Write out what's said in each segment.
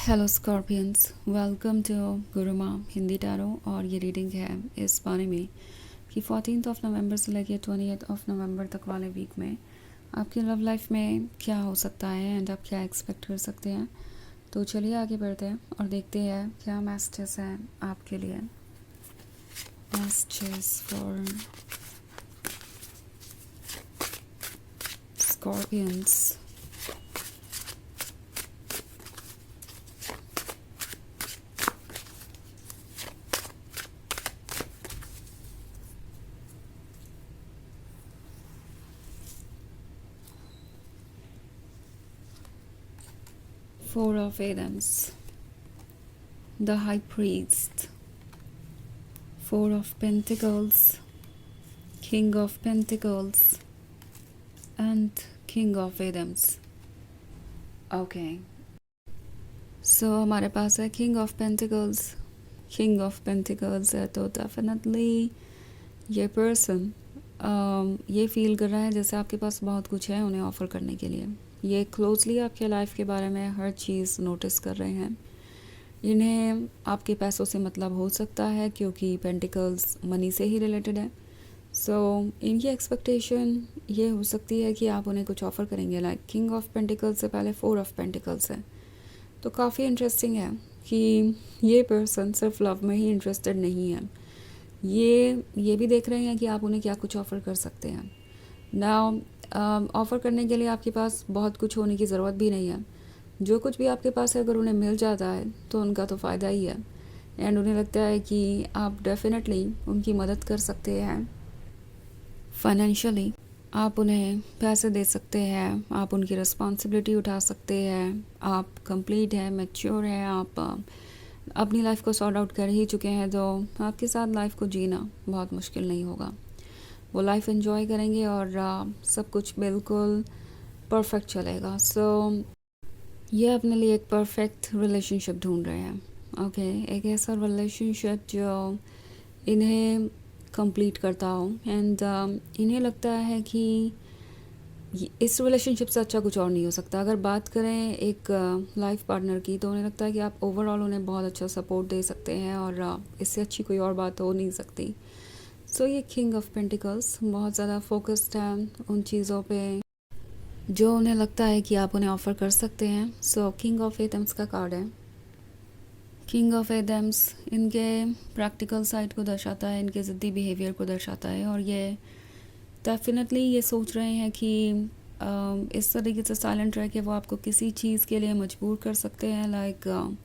Hello Scorpions, welcome to Guruma Hindi tarot. और ये reading है इस बारे में कि 14 नवंबर से लेकर 20 नवंबर तक वाले वीक में आपकी लव लाइफ में क्या हो सकता है एंड आप क्या एक्सपेक्ट कर सकते हैं। तो चलिए आगे बढ़ते हैं और देखते हैं क्या मैसेजेस हैं आपके लिए। Messages for scorpions. Four of Wands, the High Priest, Four of Pentacles, King of Pentacles, and King of Wands. Okay. So हमारे पास है King of Pentacles. King of Pentacles है तो डेफिनेटली ये पर्सन ये फील कर रहा है जैसे आपके पास बहुत कुछ है उन्हें ऑफ़र करने के लिए। ये क्लोजली आपके लाइफ के बारे में हर चीज़ नोटिस कर रहे हैं। इन्हें आपके पैसों से मतलब हो सकता है क्योंकि पेंटिकल्स मनी से ही रिलेटेड है। सो इनकी एक्सपेक्टेशन ये हो सकती है कि आप उन्हें कुछ ऑफ़र करेंगे। लाइक किंग ऑफ पेंटिकल्स से पहले 4 ऑफ पेंटिकल्स है तो काफ़ी इंटरेस्टिंग है कि ये पर्सन सिर्फ लव में ही इंटरेस्टेड नहीं है। ये भी देख रहे हैं कि आप उन्हें क्या कुछ ऑफ़र कर सकते हैं। नाउ ऑफ़र करने के लिए आपके पास बहुत कुछ होने की ज़रूरत भी नहीं है। जो कुछ भी आपके पास है अगर उन्हें मिल जाता है तो उनका तो फ़ायदा ही है एंड उन्हें लगता है कि आप डेफिनेटली उनकी मदद कर सकते हैं फाइनेंशियली। आप उन्हें पैसे दे सकते हैं, आप उनकी रिस्पॉन्सिबिलिटी उठा सकते हैं, आप कंप्लीट हैं, मैच्योर हैं, आप अपनी लाइफ को सॉर्ट आउट कर ही चुके हैं तो आपके साथ लाइफ को जीना बहुत मुश्किल नहीं होगा। वो लाइफ एंजॉय करेंगे और सब कुछ बिल्कुल परफेक्ट चलेगा। सो ये अपने लिए एक परफेक्ट रिलेशनशिप ढूंढ रहे हैं। ओके, एक ऐसा रिलेशनशिप जो इन्हें कंप्लीट करता हो एंड इन्हें लगता है कि इस रिलेशनशिप से अच्छा कुछ और नहीं हो सकता। अगर बात करें एक लाइफ पार्टनर की तो उन्हें लगता है कि आप ओवरऑल उन्हें बहुत अच्छा सपोर्ट दे सकते हैं और इससे अच्छी कोई और बात हो नहीं सकती। सो ये किंग ऑफ पेंटिकल्स बहुत ज़्यादा फोकस्ड है उन चीज़ों पे जो उन्हें लगता है कि आप उन्हें ऑफ़र कर सकते हैं। सो किंग ऑफ एथम्स का कार्ड है। किंग ऑफ एथम्स इनके प्रैक्टिकल साइड को दर्शाता है, इनके ज़िद्दी बिहेवियर को दर्शाता है और ये डेफिनेटली ये सोच रहे हैं कि इस तरीके से साइलेंट रह के वो आपको किसी चीज़ के लिए मजबूर कर सकते हैं। लाइक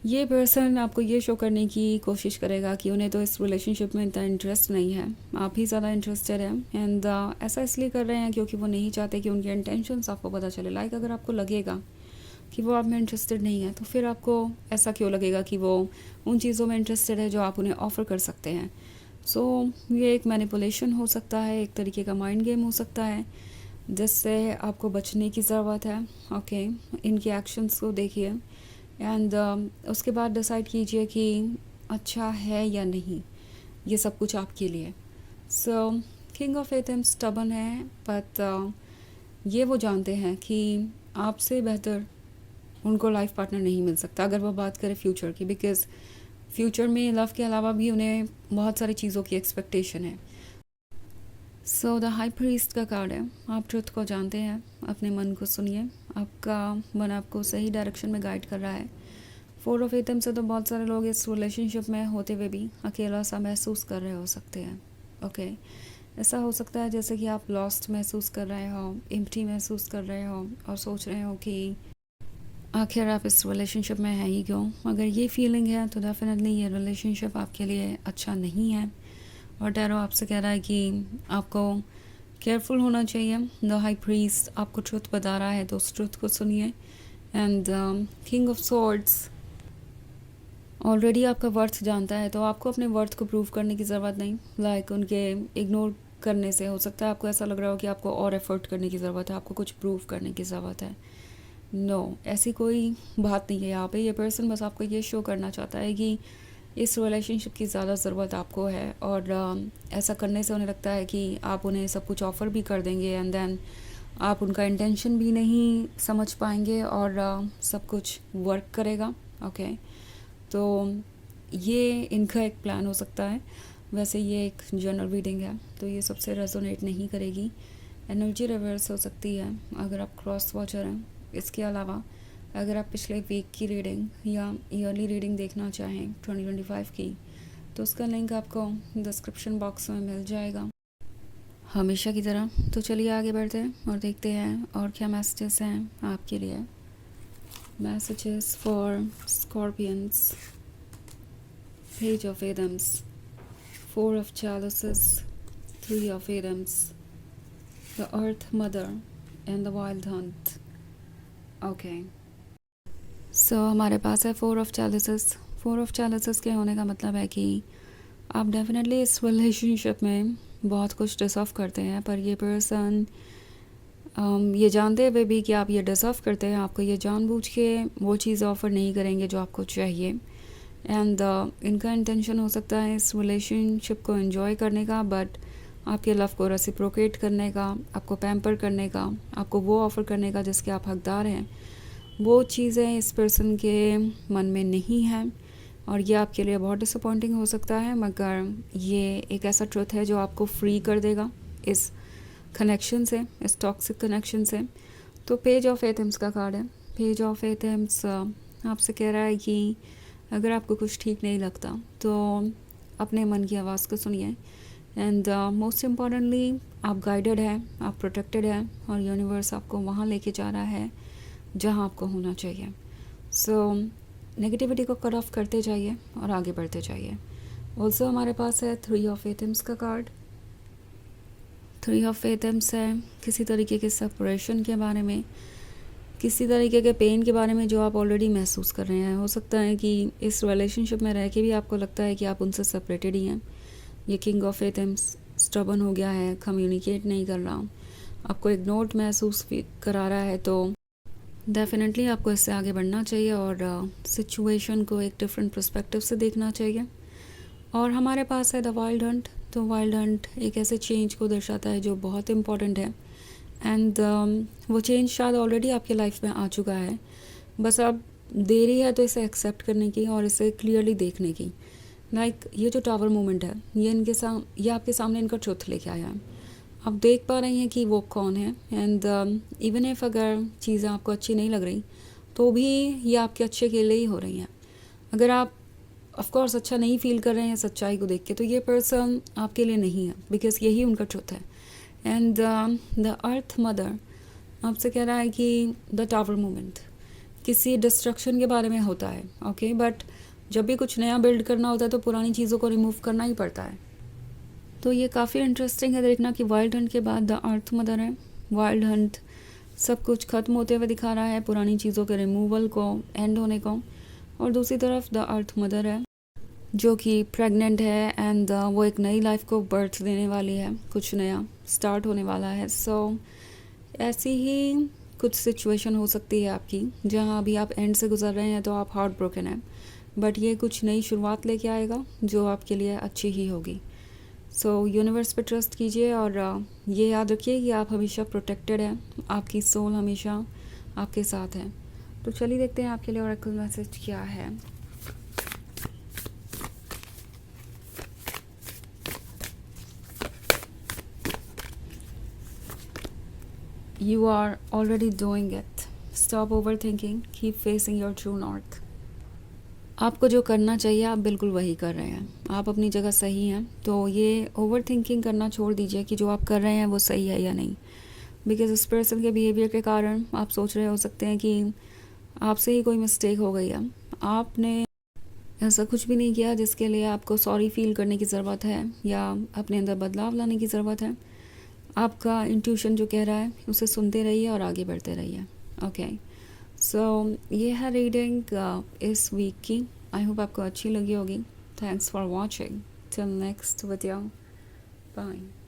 ये पर्सन आपको ये शो करने की कोशिश करेगा कि उन्हें तो इस रिलेशनशिप में इतना इंटरेस्ट नहीं है, आप ही ज़्यादा इंटरेस्टेड हैं एंड ऐसा इसलिए कर रहे हैं क्योंकि वो नहीं चाहते कि उनके इंटेंशंस आपको पता चले। लाइक अगर आपको लगेगा कि वो आप में इंटरेस्टेड नहीं है तो फिर आपको ऐसा क्यों लगेगा कि वो उन चीज़ों में इंटरेस्टेड है जो आप उन्हें ऑफ़र कर सकते हैं। सो ये एक मैनिपुलेशन हो सकता है, एक तरीके का माइंड गेम हो सकता है जिससे आपको बचने की ज़रूरत है। ओके, इनके एक्शंस को देखिए एंड उसके बाद डिसाइड कीजिए कि अच्छा है या नहीं, ये सब कुछ आपके लिए। सो किंग ऑफ एथम्स स्टबन है बट ये वो जानते हैं कि आपसे बेहतर उनको लाइफ पार्टनर नहीं मिल सकता अगर वो बात करें फ्यूचर की, बिकॉज फ्यूचर में लव के अलावा भी उन्हें बहुत सारी चीज़ों की एक्सपेक्टेशन है। सो द हाई प्रीस्ट का कार्ड है। आप ट्रुथ को जानते हैं, अपने मन को सुनिए, आपका मन आपको सही डायरेक्शन में गाइड कर रहा है। 4 ऑफ एथम से तो बहुत सारे लोग इस रिलेशनशिप में होते हुए भी अकेला सा महसूस कर रहे हो सकते हैं। ओके, ऐसा हो सकता है जैसे कि आप लॉस्ट महसूस कर रहे हो, एम्प्टी महसूस कर रहे हो और सोच रहे हो कि आखिर आप इस रिलेशनशिप में हैं ही क्यों। अगर ये फीलिंग है तो डेफिनेटली ये रिलेशनशिप आपके लिए अच्छा नहीं है और टैरो आपसे कह रहा है कि आपको केयरफुल होना चाहिए। द हाई प्रीस्ट आपको ट्रुथ बता रहा है तो उस ट्रुथ को सुनिए and king of swords already आपका वर्थ जानता है तो आपको अपने वर्थ को प्रूव करने की ज़रूरत नहीं। लाइक उनके इग्नोर करने से हो सकता है आपको ऐसा लग रहा हो कि आपको और एफर्ट करने की ज़रूरत है, आपको कुछ प्रूव करने की ज़रूरत है। नो, ऐसी कोई बात नहीं है यहाँ पे। ये पर्सन बस आपको ये शो करना चाहता है कि इस रिलेशनशिप की ज़्यादा ज़रूरत आपको है और ऐसा करने से उन्हें लगता है कि आप उन्हें सब कुछ ऑफ़र भी कर देंगे एंड देन आप उनका इंटेंशन भी नहीं समझ पाएंगे और सब कुछ वर्क करेगा। ओके, तो ये इनका एक प्लान हो सकता है। वैसे ये एक जनरल रीडिंग है तो ये सबसे रेजोनेट नहीं करेगी। एनर्जी रिवर्स हो सकती है अगर आप क्रॉस वॉचर हैं। इसके अलावा अगर आप पिछले वीक की रीडिंग या ईयरली रीडिंग देखना चाहें 2025 की, तो उसका लिंक आपको डिस्क्रिप्शन बॉक्स में मिल जाएगा हमेशा की तरह। तो चलिए आगे बढ़ते हैं और देखते हैं और क्या मैसेजेस हैं आपके लिए। Messages for scorpions, page of Adams, 4 of chalices, 3 of Adams, the Earth Mother and the Wild Hunt. Okay. So हमारे पास है 4 of chalices. 4 of chalices के होने का मतलब है कि आप डेफिनेटली इस रिलेशनशिप में बहुत कुछ डिजर्व करते हैं, पर ये पर्सन ये जानते हुए भी कि आप ये डिजर्व करते हैं, आपको ये जानबूझ के वो चीज़ ऑफ़र नहीं करेंगे जो आपको चाहिए। एंड इनका इंटेंशन हो सकता है इस रिलेशनशिप को एंजॉय करने का, बट आपके लव को रेसिप्रोकेट करने का, आपको पैम्पर करने का, आपको वो ऑफ़र करने का जिसके आप हकदार हैं, वो चीज़ें इस पर्सन के मन में नहीं हैं और ये आपके लिए बहुत डिसअपॉइंटिंग हो सकता है। मगर ये एक ऐसा ट्रुथ है जो आपको फ्री कर देगा इस कनेक्शन से, इस टॉक्सिक कनेक्शन से। तो पेज ऑफ एथम्स का कार्ड है। पेज ऑफ एथम्स आपसे कह रहा है कि अगर आपको कुछ ठीक नहीं लगता तो अपने मन की आवाज़ को सुनिए। एंड मोस्ट इम्पॉर्टेंटली आप गाइडेड हैं, आप प्रोटेक्टेड हैं और यूनिवर्स आपको वहाँ लेके जा रहा है जहाँ आपको होना चाहिए। सो नेगेटिविटी को कट ऑफ करते जाइए और आगे बढ़ते जाइए। ऑल्सो हमारे पास है 3 of Athams का कार्ड। 3 of Athams है किसी तरीके के सेपरेशन के बारे में, किसी तरीके के पेन के बारे में जो आप ऑलरेडी महसूस कर रहे हैं। हो सकता है कि इस रिलेशनशिप में रह के भी आपको लगता है कि आप उनसे सेपरेटेड ही हैं। ये किंग ऑफ एथम्स स्टबर्न हो गया है, कम्युनिकेट नहीं कर रहा, आपको इग्नोर्ड महसूस करा रहा है, तो डेफिनेटली आपको इससे आगे बढ़ना चाहिए और सिचुएशन को एक डिफरेंट पर्सपेक्टिव से देखना चाहिए। और हमारे पास है द वाइल्ड हंट। तो वाइल्ड हंट एक ऐसे चेंज को दर्शाता है जो बहुत इम्पॉर्टेंट है। एंड वो चेंज शायद ऑलरेडी आपके लाइफ में आ चुका है, बस अब देरी है तो इसे एक्सेप्ट करने की और इसे क्लियरली देखने की। लाइक ये जो टावर मोमेंट है ये आपके सामने इनका ट्रुथ लेके आया है। आप देख पा रही हैं कि वो कौन है। एंड इवन इफ अगर चीज़ें आपको अच्छी नहीं लग रही तो भी ये आपके अच्छे के लिए ही हो रही हैं। अगर आप ऑफकोर्स अच्छा नहीं फील कर रहे हैं सच्चाई को देख के, तो ये पर्सन आपके लिए नहीं है, बिकॉज यही उनका ट्रुथ है। एंड द अर्थ मदर आपसे कह रहा है कि द टावर मोमेंट किसी डिस्ट्रक्शन के बारे में होता है। ओके, बट जब भी कुछ नया बिल्ड करना होता है तो पुरानी चीज़ों को रिमूव करना ही पड़ता है। तो ये काफ़ी इंटरेस्टिंग है देखना कि वाइल्ड हंट के बाद द अर्थ मदर है। वाइल्ड हंट सब कुछ ख़त्म होते हुए दिखा रहा है, पुरानी चीज़ों के रिमूवल को, एंड होने को। और दूसरी तरफ द अर्थ मदर है जो कि प्रेग्नेंट है एंड वो एक नई लाइफ को बर्थ देने वाली है, कुछ नया स्टार्ट होने वाला है। सो ऐसी ही कुछ सिचुएशन हो सकती है आपकी जहाँ अभी आप एंड से गुजर रहे हैं तो आप हार्ट ब्रोकन हैं, बट ये कुछ नई शुरुआत लेके आएगा जो आपके लिए अच्छी ही होगी। सो यूनिवर्स पे ट्रस्ट कीजिए और ये याद रखिए कि आप हमेशा प्रोटेक्टेड हैं, आपकी सोल हमेशा आपके साथ है। तो चलिए देखते हैं आपके लिए ऑरेकल मैसेज क्या है। You are already doing it. Stop overthinking. Keep facing your true north. आपको जो करना चाहिए आप बिल्कुल वही कर रहे हैं, आप अपनी जगह सही हैं। तो ये ओवर थिंकिंग करना छोड़ दीजिए कि जो आप कर रहे हैं वो सही है या नहीं, बिकॉज उस पर्सन के बिहेवियर के कारण आप सोच रहे हो सकते हैं कि आपसे ही कोई मिस्टेक हो गई है। आपने ऐसा कुछ भी नहीं किया जिसके लिए आपको सॉरी फील करने की ज़रूरत है या अपने अंदर बदलाव लाने की ज़रूरत है। आपका इंट्यूशन जो कह रहा है उसे सुनते रहिए और आगे बढ़ते रहिए। ओके, सो ये है रीडिंग इस वीक की। आई होप आपको अच्छी लगी होगी। Thanks for watching. Till next video, bye.